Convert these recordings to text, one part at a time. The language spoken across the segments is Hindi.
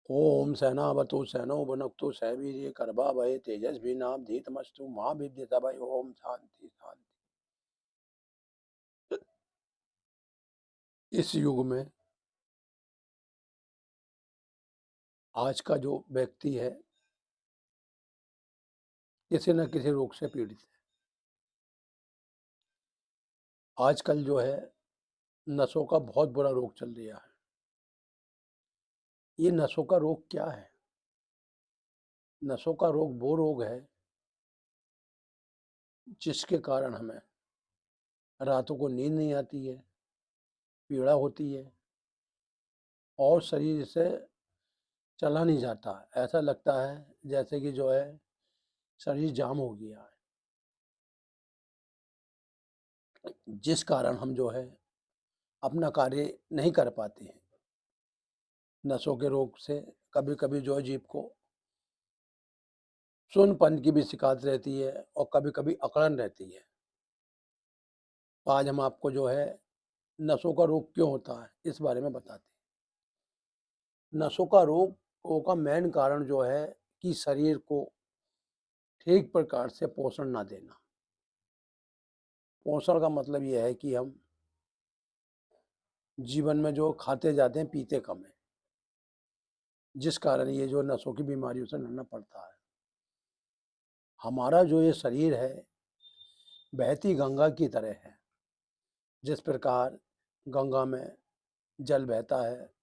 ओम सहनावतु सहनौ भुनक्तु सह वीर्यं करवावहै तेजस्विनावधीतमस्तु मा विद्विषावहै। ओम शांति शांति। इस युग में आज का जो व्यक्ति है किसी न किसी रोग से पीड़ित है। आजकल जो है नसों का बहुत बुरा रोग चल रहा है। ये नसों का रोग क्या है? नसों का रोग वो रोग है जिसके कारण हमें रातों को नींद नहीं आती है, पीड़ा होती है और शरीर से चला नहीं जाता। ऐसा लगता है जैसे कि जो है शरीर जाम हो गया है, जिस कारण हम जो है अपना कार्य नहीं कर पाते हैं। नसों के रोग से कभी कभी जो है जीभ को सुन्नपन की भी शिकायत रहती है और कभी कभी अकड़न रहती है। तो आज हम आपको जो है नसों का रोग क्यों होता है इस बारे में बताते हैं। नसों का रोग का मेन कारण जो है कि शरीर को ठीक प्रकार से पोषण ना देना। पोषण का मतलब यह है कि हम जीवन में जो खाते जाते हैं पीते कम है, जिस कारण ये जो नसों की बीमारियों से लड़ना पड़ता है। हमारा जो ये शरीर है बहती गंगा की तरह है। जिस प्रकार गंगा में जल बहता है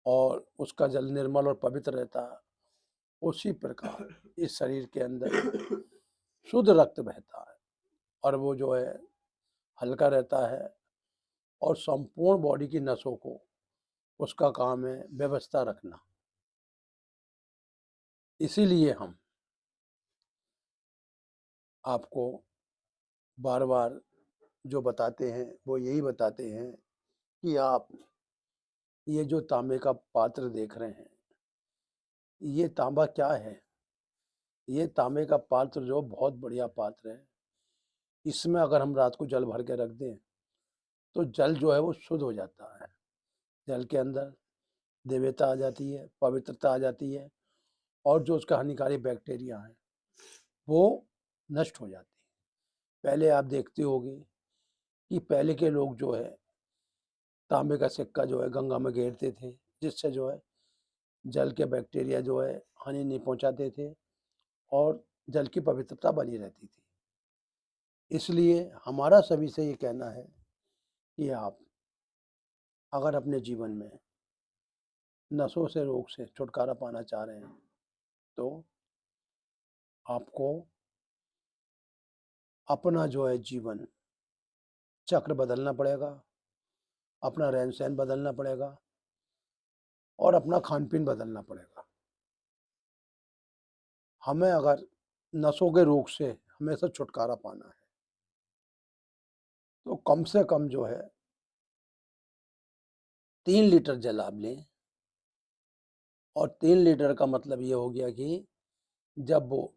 और उसका जल निर्मल और पवित्र रहता है, उसी प्रकार इस शरीर के अंदर शुद्ध रक्त बहता है और वो जो है हल्का रहता है और संपूर्ण बॉडी की नसों को उसका काम है व्यवस्था रखना। इसीलिए हम आपको बार बार जो बताते हैं वो यही बताते हैं कि आप ये जो तांबे का पात्र देख रहे हैं, ये तांबा क्या है? ये तांबे का पात्र जो बहुत बढ़िया पात्र है। इसमें अगर हम रात को जल भर के रख दें तो जल जो है वो शुद्ध हो जाता है। जल के अंदर दिव्यता आ जाती है, पवित्रता आ जाती है और जो उसका हानिकारक बैक्टीरिया है वो नष्ट हो जाती है। पहले आप देखते होंगे कि पहले के लोग जो है तांबे का सिक्का जो है गंगा में घेरते थे, जिससे जो है जल के बैक्टीरिया जो है हानि नहीं पहुंचाते थे और जल की पवित्रता बनी रहती थी। इसलिए हमारा सभी से ये कहना है कि आप अगर अपने जीवन में नसों से रोग से छुटकारा पाना चाह रहे हैं तो आपको अपना जो है जीवन चक्र बदलना पड़ेगा, अपना रहन सहन बदलना पड़ेगा और अपना खान पीन बदलना पड़ेगा। हमें अगर नसों के रोग से हमेशा छुटकारा पाना है तो कम से कम जो है 3 लीटर जल आप लें। और 3 लीटर का मतलब ये हो गया कि जब वो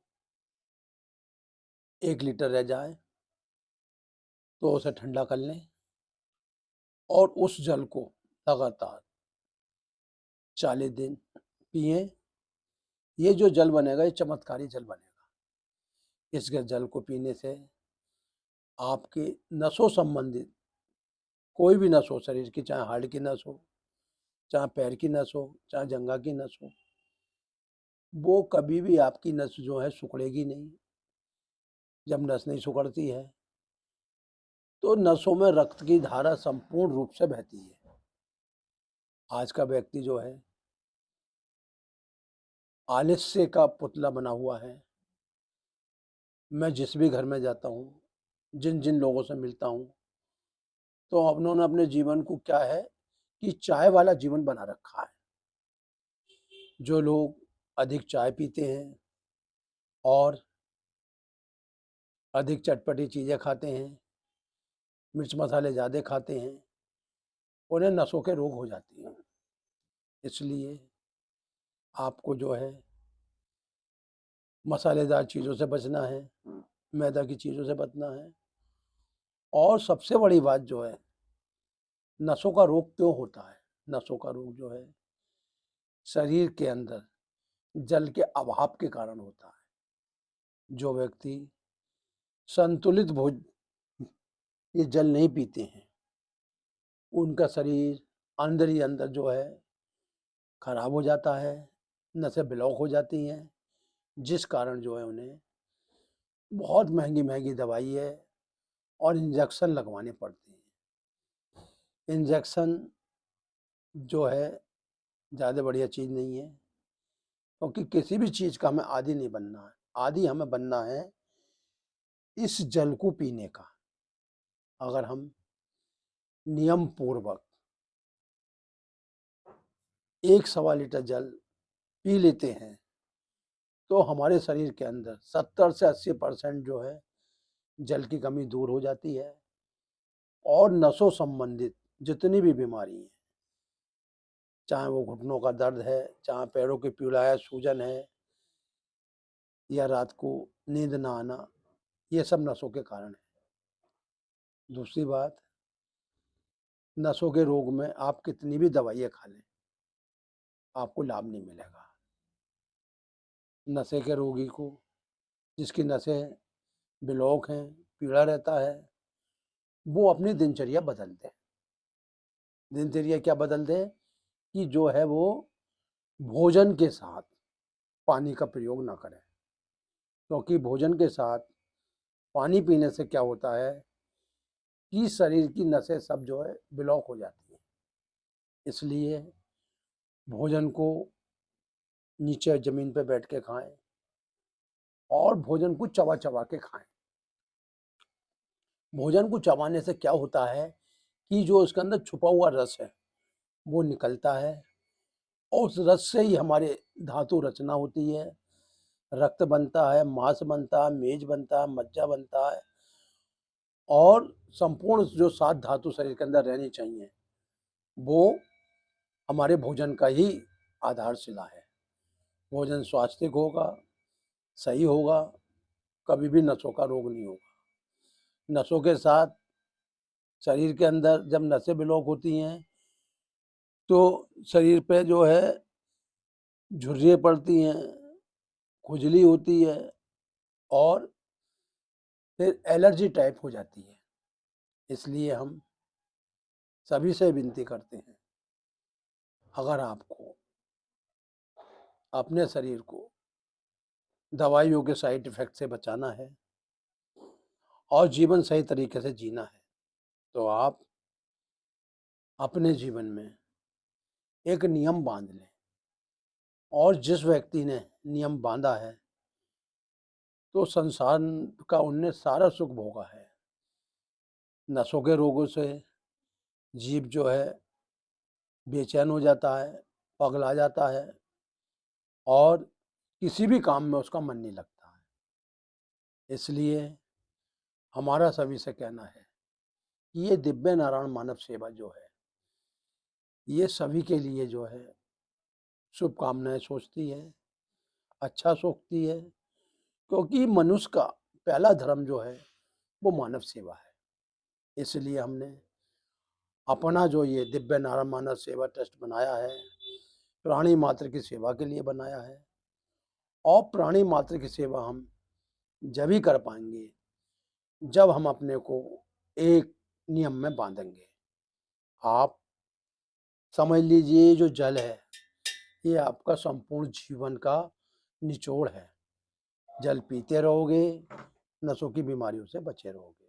1 लीटर रह जाए तो उसे ठंडा कर लें और उस जल को लगातार 40 दिन पिए। ये जो जल बनेगा ये चमत्कारी जल बनेगा। इस जल को पीने से आपके नसों संबंधित कोई भी नस हो शरीर की, चाहे हार्ट की नस हो, चाहे पैर की नस हो, चाहे जंघा की नस हो, वो कभी भी आपकी नस जो है सिकुड़ेगी नहीं। जब नस नहीं सिकुड़ती है तो नसों में रक्त की धारा संपूर्ण रूप से बहती है। आज का व्यक्ति जो है आलस्य का पुतला बना हुआ है। मैं जिस भी घर में जाता हूँ, जिन जिन लोगों से मिलता हूँ, तो उन्होंने अपने जीवन को क्या है कि चाय वाला जीवन बना रखा है। जो लोग अधिक चाय पीते हैं और अधिक चटपटी चीज़ें खाते हैं, मिर्च मसाले ज़्यादा खाते हैं, उन्हें नसों के रोग हो जाती हैं। इसलिए आपको जो है मसालेदार चीज़ों से बचना है, मैदा की चीज़ों से बचना है। और सबसे बड़ी बात जो है, नसों का रोग क्यों होता है? नसों का रोग जो है शरीर के अंदर जल के अभाव के कारण होता है। जो व्यक्ति संतुलित भोज ये जल नहीं पीते हैं, उनका शरीर अंदर ही अंदर जो है खराब हो जाता है, नसें ब्लॉक हो जाती हैं, जिस कारण जो है उन्हें बहुत महंगी महंगी दवाई है और इंजेक्शन लगवाने पड़ते हैं। इंजेक्शन जो है ज़्यादा बढ़िया चीज़ नहीं है, क्योंकि किसी भी चीज़ का हमें आदी नहीं बनना है। आदी हमें बनना है इस जल को पीने का। अगर हम नियम पूर्वक 1 सवा लीटर जल पी लेते हैं तो हमारे शरीर के अंदर 70 से 80% जो है जल की कमी दूर हो जाती है और नसों संबंधित जितनी भी बीमारी है, चाहे वो घुटनों का दर्द है, चाहे पैरों की पीड़ा, सूजन है, या रात को नींद ना आना, ये सब नसों के कारण है। दूसरी बात, नसों के रोग में आप कितनी भी दवाइयाँ खा लें, आपको लाभ नहीं मिलेगा। नशे के रोगी को, जिसकी नसें ब्लॉक हैं, पीड़ा रहता है, वो अपनी दिनचर्या बदल दे। दिनचर्या क्या बदल दे कि जो है वो भोजन के साथ पानी का प्रयोग ना करें, क्योंकि भोजन के साथ पानी पीने से क्या होता है कि शरीर की नसें सब जो है ब्लॉक हो जाती हैं। इसलिए भोजन को नीचे ज़मीन पे बैठ के खाएं और भोजन को चबा चबा के खाएं। भोजन को चबाने से क्या होता है कि जो उसके अंदर छुपा हुआ रस है वो निकलता है और उस रस से ही हमारे धातु रचना होती है, रक्त बनता है, मांस बनता है, मेज बनता है, मज्जा बनता है और संपूर्ण जो 7 धातु शरीर के अंदर रहनी चाहिए वो हमारे भोजन का ही आधारशिला है। भोजन स्वास्थ्य होगा, सही होगा, कभी भी नसों का रोग नहीं होगा। नसों के साथ शरीर के अंदर जब नसें ब्लॉक होती हैं तो शरीर पे जो है झुर्रियाँ पड़ती हैं, खुजली होती है और फिर एलर्जी टाइप हो जाती है। इसलिए हम सभी से विनती करते हैं, अगर आपको अपने शरीर को दवाइयों के साइड इफ़ेक्ट से बचाना है और जीवन सही तरीके से जीना है, तो आप अपने जीवन में एक नियम बांध लें। और जिस व्यक्ति ने नियम बांधा है तो संसार का उनने सारा सुख भोगा है। नसों के रोगों से जीव जो है बेचैन हो जाता है, पगला जाता है और किसी भी काम में उसका मन नहीं लगता है। इसलिए हमारा सभी से कहना है कि ये दिव्य नारायण मानव सेवा जो है ये सभी के लिए जो है शुभकामनाएं सोचती है, अच्छा सोचती है, क्योंकि मनुष्य का पहला धर्म जो है वो मानव सेवा है। इसलिए हमने अपना जो ये दिव्य नारायण मानव सेवा ट्रस्ट बनाया है, प्राणी मात्र की सेवा के लिए बनाया है और प्राणी मात्र की सेवा हम जब ही कर पाएंगे जब हम अपने को एक नियम में बांधेंगे। आप समझ लीजिए जो जल है ये आपका संपूर्ण जीवन का निचोड़ है। जल पीते रहोगे, नसों की बीमारियों से बचे रहोगे।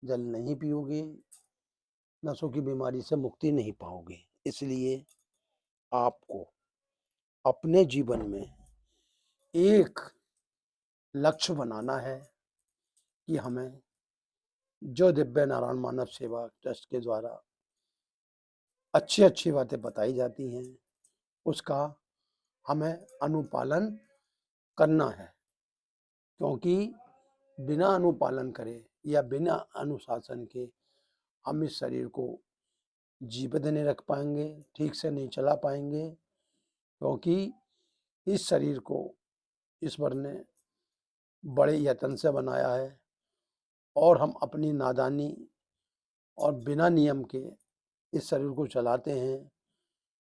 जल नहीं पियोगे, नसों की बीमारी से मुक्ति नहीं पाओगे। इसलिए आपको अपने जीवन में एक लक्ष्य बनाना है कि हमें जो दिव्य नारायण मानव सेवा ट्रस्ट के द्वारा अच्छी अच्छी बातें बताई जाती हैं उसका हमें अनुपालन करना है, क्योंकि बिना अनुपालन करे या बिना अनुशासन के हम इस शरीर को जीवित नहीं रख पाएंगे, ठीक से नहीं चला पाएंगे, क्योंकि इस शरीर को ईश्वर ने बड़े यत्न से बनाया है और हम अपनी नादानी और बिना नियम के इस शरीर को चलाते हैं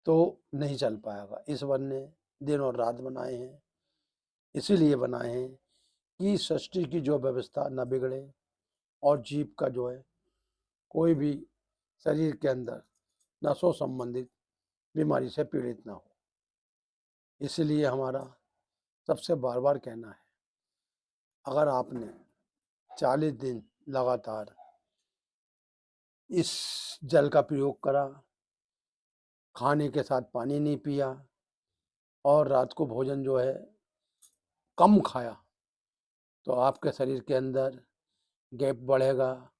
तो नहीं चल पाएगा। ईश्वर ने दिन और रात बनाए हैं, इसीलिए बनाए हैं कि सृष्टि की जो व्यवस्था न बिगड़े और जीव का जो है कोई भी शरीर के अंदर नसों संबंधित बीमारी से पीड़ित ना हो। इसलिए हमारा सबसे बार बार कहना है, अगर आपने 40 दिन लगातार इस जल का प्रयोग करा, खाने के साथ पानी नहीं पिया और रात को भोजन जो है कम खाया, तो आपके शरीर के अंदर गैप बढ़ेगा,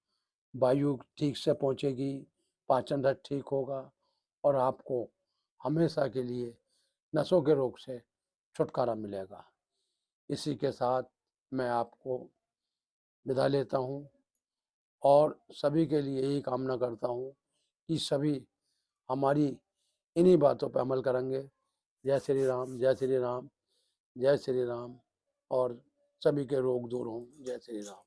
वायु ठीक से पहुंचेगी, पाचन तंत्र ठीक होगा और आपको हमेशा के लिए नसों के रोग से छुटकारा मिलेगा। इसी के साथ मैं आपको विदा लेता हूँ और सभी के लिए यही कामना करता हूँ कि सभी हमारी इन्हीं बातों पर अमल करेंगे। जय श्री राम, जय श्री राम, जय श्री राम और सभी के रोग दूर हों। जय श्री राम।